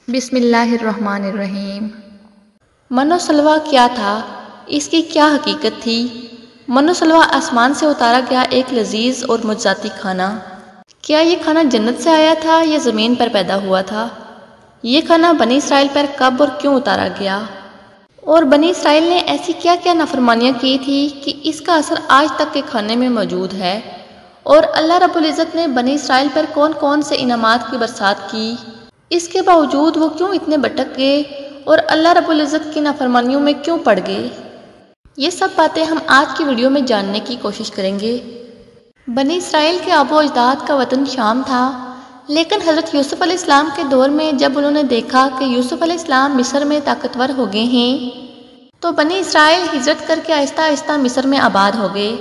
بسم اللہ الرحمن الرحیم۔ من و سلویٰ کیا تھا؟ اس کی کیا حقیقت تھی؟ من و سلویٰ آسمان سے اتارا گیا ایک لذیذ اور معجزاتی کھانا۔ کیا یہ کھانا جنت سے آیا تھا یا زمین پر پیدا ہوا تھا؟ یہ کھانا بنی اسرائیل پر کب اور کیوں اتارا گیا؟ اور بنی اسرائیل نے ایسی کیا کیا نافرمانیاں کی تھی کہ اس کا اثر آج تک کے کھانے میں موجود ہے؟ اور اللہ رب العزت نے بنی اسرائیل پر کون کون سے انعامات کی برسات کی؟ اس کے باوجود وہ کیوں اتنے بھٹک گئے اور اللہ رب العزت کی نافرمانیوں میں کیوں پڑ گئے؟ یہ سب باتیں ہم آج کی ویڈیو میں جاننے کی کوشش کریں گے۔ بنی اسرائیل کے آباء و اجداد کا وطن شام تھا، لیکن حضرت یوسف علیہ السلام کے دور میں جب انہوں نے دیکھا کہ یوسف علیہ السلام مصر میں طاقتور ہو گئے ہیں تو بنی اسرائیل ہجرت کر کے آہستہ آہستہ مصر میں آباد ہو گئے۔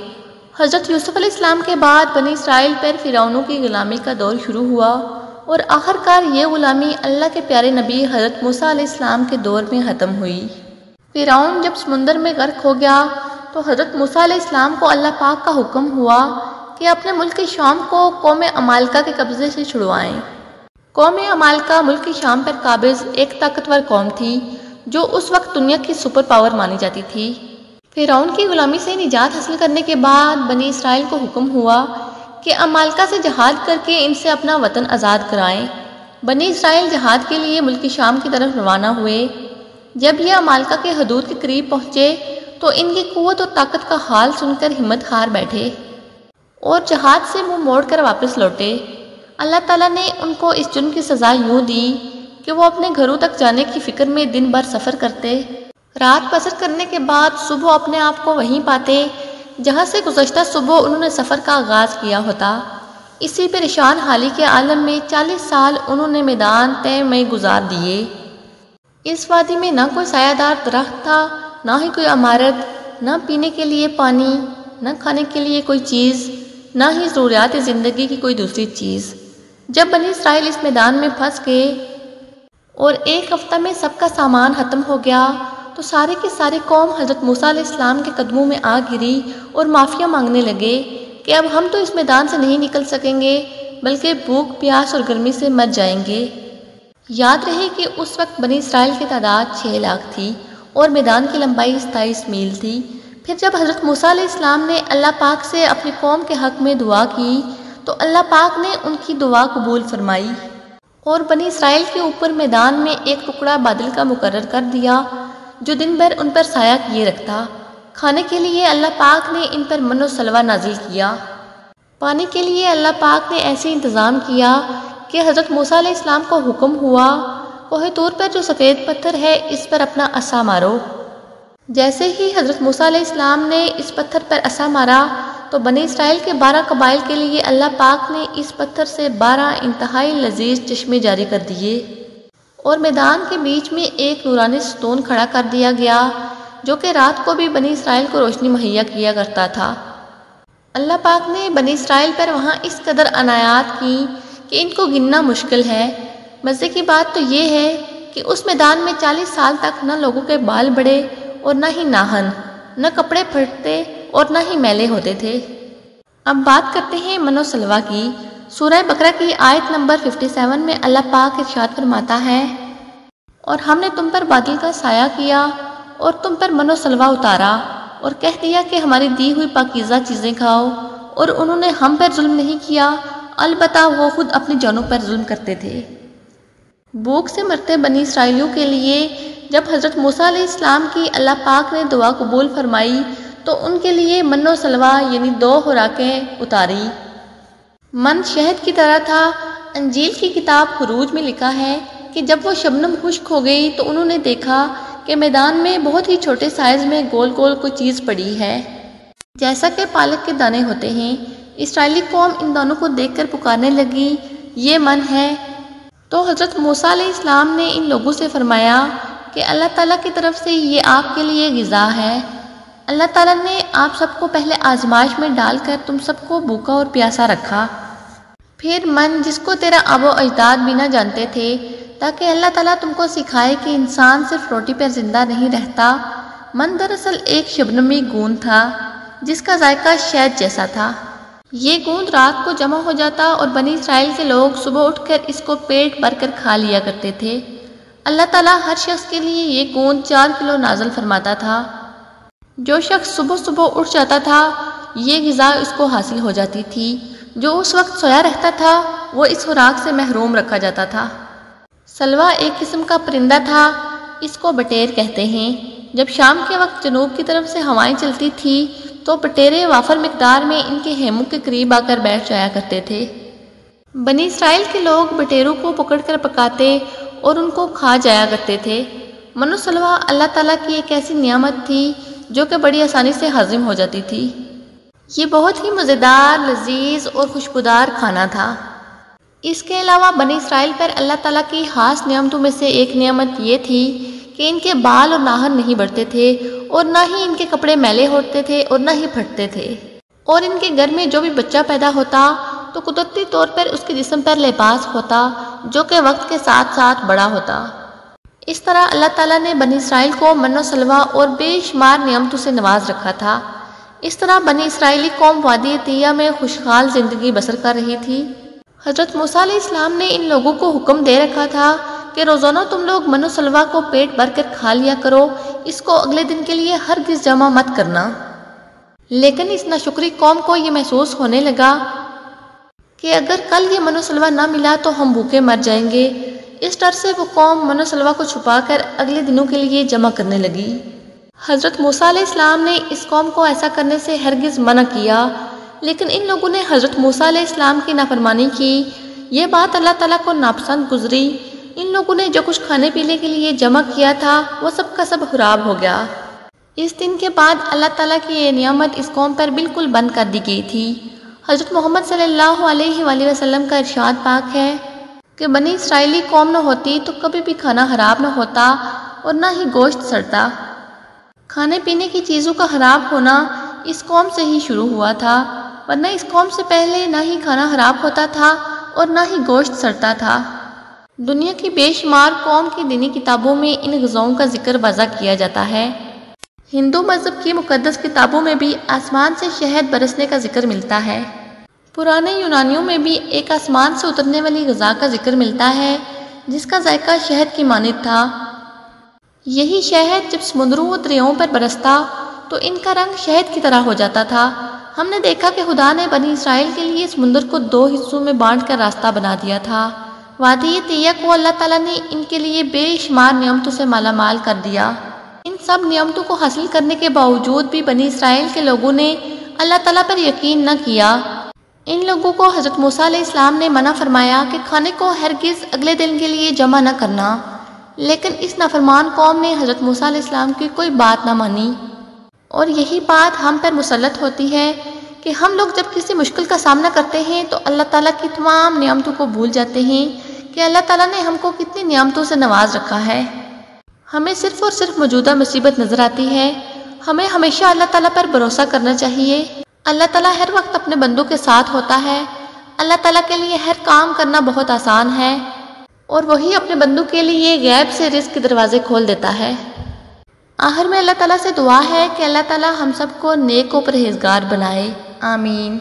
حضرت یوسف علیہ السلام کے بعد بنی اسرائیل پر فرعونوں کی غلامی کا دور شروع ہوا اور آخرکار یہ غلامی اللہ کے پیارے نبی حضرت موسیٰ علیہ السلام کے دور میں ختم ہوئی۔ فرعون جب سمندر میں غرق ہو گیا تو حضرت موسیٰ علیہ السلام کو اللہ پاک کا حکم ہوا کہ اپنے ملک شام کو قوم عمالقہ کے قبضے سے چھڑوائیں۔ قوم عمالقہ ملک شام پر قابض ایک طاقتور قوم تھی جو اس وقت دنیا کی سپر پاور مانی جاتی تھی۔ فرعون کی غلامی سے نجات حاصل کرنے کے بعد بنی اسرائیل کو حکم ہوا کہ عمالقہ سے جہاد کر کے ان سے اپنا وطن آزاد کرائیں۔ بنی اسرائیل جہاد کے لیے ملک شام کی طرف روانہ ہوئے۔ جب یہ عمالقہ کے حدود کے قریب پہنچے تو ان کی قوت اور طاقت کا حال سن کر ہمت ہار بیٹھے اور جہاد سے منہ موڑ کر واپس لوٹے۔ اللہ تعالیٰ نے ان کو اس جرم کی سزا یوں دی کہ وہ اپنے گھروں تک جانے کی فکر میں دن بھر سفر کرتے، رات بسر کرنے کے بعد صبح اپنے آپ کو وہیں پاتے جہاں سے گزشتہ صبح انہوں نے سفر کا آغاز کیا ہوتا۔ اسی پریشان حالی کے عالم میں 40 سال انہوں نے میدان طے میں گزار دیے۔ اس وادی میں نہ کوئی سایہ دار درخت تھا، نہ ہی کوئی عمارت، نہ پینے کے لیے پانی، نہ کھانے کے لیے کوئی چیز، نہ ہی ضروریات زندگی کی کوئی دوسری چیز۔ جب بنی اسرائیل اس میدان میں پھنس گئے اور ایک ہفتہ میں سب کا سامان ختم ہو گیا تو سارے کی ساری قوم حضرت موسیٰ علیہ السلام کے قدموں میں آ گری اور معافیا مانگنے لگے کہ اب ہم تو اس میدان سے نہیں نکل سکیں گے بلکہ بھوک پیاس اور گرمی سے مر جائیں گے۔ یاد رہے کہ اس وقت بنی اسرائیل کی تعداد 6 لاکھ تھی اور میدان کی لمبائی 27 میل تھی۔ پھر جب حضرت موسیٰ علیہ السلام نے اللہ پاک سے اپنی قوم کے حق میں دعا کی تو اللہ پاک نے ان کی دعا قبول فرمائی اور بنی اسرائیل کے اوپر میدان میں ایک ٹکڑا بادل کا مقرر کر دیا جو دن بھر ان پر سایہ کیے رکھتا۔ کھانے کے لیے اللہ پاک نے ان پر من و سلویٰ نازل کیا۔ پانی کے لیے اللہ پاک نے ایسے انتظام کیا کہ حضرت موسیٰ علیہ السلام کو حکم ہوا کوہ طور پر جو سفید پتھر ہے اس پر اپنا عصا مارو۔ جیسے ہی حضرت موسیٰ علیہ السلام نے اس پتھر پر عصا مارا تو بنی اسرائیل کے 12 قبائل کے لیے اللہ پاک نے اس پتھر سے 12 انتہائی لذیذ چشمے جاری کر دیے اور میدان کے بیچ میں ایک نورانی ستون کھڑا کر دیا گیا جو کہ رات کو بھی بنی اسرائیل کو روشنی مہیا کیا کرتا تھا۔ اللہ پاک نے بنی اسرائیل پر وہاں اس قدر عنایات کی کہ ان کو گننا مشکل ہے۔ مزے کی بات تو یہ ہے کہ اس میدان میں 40 سال تک نہ لوگوں کے بال بڑھے اور نہ ہی ناہن، نہ کپڑے پھٹتے اور نہ ہی میلے ہوتے تھے۔ اب بات کرتے ہیں من و سلویٰ کی۔ سورہ بقرہ کی آیت نمبر 57 میں اللہ پاک ارشاد فرماتا ہے، اور ہم نے تم پر بادل کا سایہ کیا اور تم پر من و سلویٰ اتارا اور کہہ دیا کہ ہماری دی ہوئی پاکیزہ چیزیں کھاؤ، اور انہوں نے ہم پر ظلم نہیں کیا، البتہ وہ خود اپنی جانوں پر ظلم کرتے تھے۔ بھوک سے مرتے بنی اسرائیلیوں کے لیے جب حضرت موسیٰ علیہ السلام کی اللہ پاک نے دعا قبول فرمائی تو ان کے لیے من و سلویٰ یعنی 2 خوراکیں اتاری۔ من شہد کی طرح تھا۔ انجیل کی کتاب خروج میں لکھا ہے کہ جب وہ شبنم خشک ہو گئی تو انہوں نے دیکھا کہ میدان میں بہت ہی چھوٹے سائز میں گول گول کوئی چیز پڑی ہے جیسا کہ پالک کے دانے ہوتے ہیں۔ اسرائیلی قوم ان دانوں کو دیکھ کر پکارنے لگی، یہ من ہے۔ تو حضرت موسیٰ علیہ السلام نے ان لوگوں سے فرمایا کہ اللہ تعالیٰ کی طرف سے یہ آپ کے لیے غذا ہے۔ اللہ تعالیٰ نے آپ سب کو پہلے آزمائش میں ڈال کر تم سب کو بھوکا اور پیاسا رکھا۔ پھر من جس کو تیرا آباء و اجداد بھی نہ جانتے تھے، تاکہ اللہ تعالیٰ تم کو سکھائے کہ انسان صرف روٹی پر زندہ نہیں رہتا۔ من دراصل ایک شبنمی گوند تھا جس کا ذائقہ شہد جیسا تھا۔ یہ گوند رات کو جمع ہو جاتا اور بنی اسرائیل کے لوگ صبح اٹھ کر اس کو پیٹ بھر کر کھا لیا کرتے تھے۔ اللہ تعالیٰ ہر شخص کے لیے یہ گوند 4 کلو نازل فرماتا تھا۔ جو شخص صبح صبح اٹھ جاتا تھا یہ غذا اس کو حاصل ہو جاتی تھی، جو اس وقت سویا رہتا تھا وہ اس خوراک سے محروم رکھا جاتا تھا۔ سلوا ایک قسم کا پرندہ تھا، اس کو بٹیر کہتے ہیں۔ جب شام کے وقت جنوب کی طرف سے ہوائیں چلتی تھی تو بٹیرے وافر مقدار میں ان کے خیموں کے قریب آ کر بیٹھ جایا کرتے تھے۔ بنی اسرائیل کے لوگ بٹیروں کو پکڑ کر پکاتے اور ان کو کھا جایا کرتے تھے۔ من و سلوہ اللہ تعالیٰ کی ایک ایسی نعمت تھی جو کہ بڑی آسانی سے ہضم ہو جاتی تھی۔ یہ بہت ہی مزیدار، لذیذ اور خوشبودار کھانا تھا۔ اس کے علاوہ بنی اسرائیل پر اللہ تعالیٰ کی خاص نعمتوں میں سے ایک نعمت یہ تھی کہ ان کے بال اور ناخن نہیں بڑھتے تھے اور نہ ہی ان کے کپڑے میلے ہوتے تھے اور نہ ہی پھٹتے تھے، اور ان کے گھر میں جو بھی بچہ پیدا ہوتا تو قدرتی طور پر اس کے جسم پر لباس ہوتا جو کہ وقت کے ساتھ ساتھ بڑا ہوتا۔ اس طرح اللہ تعالیٰ نے بنی اسرائیل کو من و سلوہ اور بے شمار نعمتوں سے نواز رکھا تھا۔ اس طرح بنی اسرائیلی قوم وادی طیہ میں خوشحال زندگی بسر کر رہی تھی۔ حضرت موسیٰ علیہ السلام نے ان لوگوں کو حکم دے رکھا تھا کہ روزانہ تم لوگ من و سلوہ کو پیٹ بھر کر کھا لیا کرو، اس کو اگلے دن کے لیے ہرگز جمع مت کرنا۔ لیکن اس ناشکری قوم کو یہ محسوس ہونے لگا کہ اگر کل یہ من و سلوہ نہ ملا تو ہم بھوکے مر جائیں گے۔ اس ڈر سے وہ قوم من و سلوہ کو چھپا کر اگلے دنوں کے لیے جمع کرنے لگی۔ حضرت موسیٰ علیہ السلام نے اس قوم کو ایسا کرنے سے ہرگز منع کیا، لیکن ان لوگوں نے حضرت موسیٰ علیہ السلام کی نافرمانی کی۔ یہ بات اللہ تعالیٰ کو ناپسند گزری۔ ان لوگوں نے جو کچھ کھانے پینے کے لیے جمع کیا تھا وہ سب کا سب خراب ہو گیا۔ اس دن کے بعد اللہ تعالیٰ کی یہ نعمت اس قوم پر بالکل بند کر دی گئی تھی۔ حضرت محمد صلی اللہ علیہ وآلہ وسلم کا ارشاد پاک ہے کہ بنی اسرائیلی قوم نہ ہوتی تو کبھی بھی کھانا خراب نہ ہوتا اور نہ ہی گوشت سڑتا۔ کھانے پینے کی چیزوں کا خراب ہونا اس قوم سے ہی شروع ہوا تھا، ورنہ اس قوم سے پہلے نہ ہی کھانا خراب ہوتا تھا اور نہ ہی گوشت سڑتا تھا۔ دنیا کی بے شمار قوم کی دینی کتابوں میں ان غذاؤں کا ذکر واضح کیا جاتا ہے۔ ہندو مذہب کی مقدس کتابوں میں بھی آسمان سے شہد برسنے کا ذکر ملتا ہے۔ پرانے یونانیوں میں بھی ایک آسمان سے اترنے والی غذا کا ذکر ملتا ہے جس کا ذائقہ شہد کی مانند تھا۔ یہی شہد جب سمندروں و دریاؤں پر برستا تو ان کا رنگ شہد کی طرح ہو جاتا تھا۔ ہم نے دیکھا کہ خدا نے بنی اسرائیل کے لیے سمندر کو 2 حصوں میں بانٹ کر راستہ بنا دیا تھا۔ وادی طیہ کو اللہ تعالیٰ نے ان کے لیے بے شمار نعمتوں سے مالا مال کر دیا۔ ان سب نعمتوں کو حاصل کرنے کے باوجود بھی بنی اسرائیل کے لوگوں نے اللہ تعالیٰ پر یقین نہ کیا۔ ان لوگوں کو حضرت موسیٰ علیہ السلام نے منع فرمایا کہ کھانے کو ہرگز اگلے دن کے لیے جمع نہ کرنا، لیکن اس نافرمان قوم نے حضرت موسیٰ علیہ السلام کی کوئی بات نہ مانی۔ اور یہی بات ہم پر مسلط ہوتی ہے کہ ہم لوگ جب کسی مشکل کا سامنا کرتے ہیں تو اللہ تعالیٰ کی تمام نعمتوں کو بھول جاتے ہیں کہ اللہ تعالیٰ نے ہم کو کتنی نعمتوں سے نواز رکھا ہے۔ ہمیں صرف اور صرف موجودہ مصیبت نظر آتی ہے۔ ہمیں ہمیشہ اللہ تعالیٰ پر بھروسہ کرنا چاہیے۔ اللہ تعالیٰ ہر وقت اپنے بندوں کے ساتھ ہوتا ہے۔ اللہ تعالیٰ کے لیے ہر کام کرنا بہت آسان ہے اور وہی اپنے بندوں کے لیے غیب سے رزق کے دروازے کھول دیتا ہے۔ آخر میں اللہ تعالیٰ سے دعا ہے کہ اللہ تعالیٰ ہم سب کو نیک و پرہیزگار بنائے، آمین۔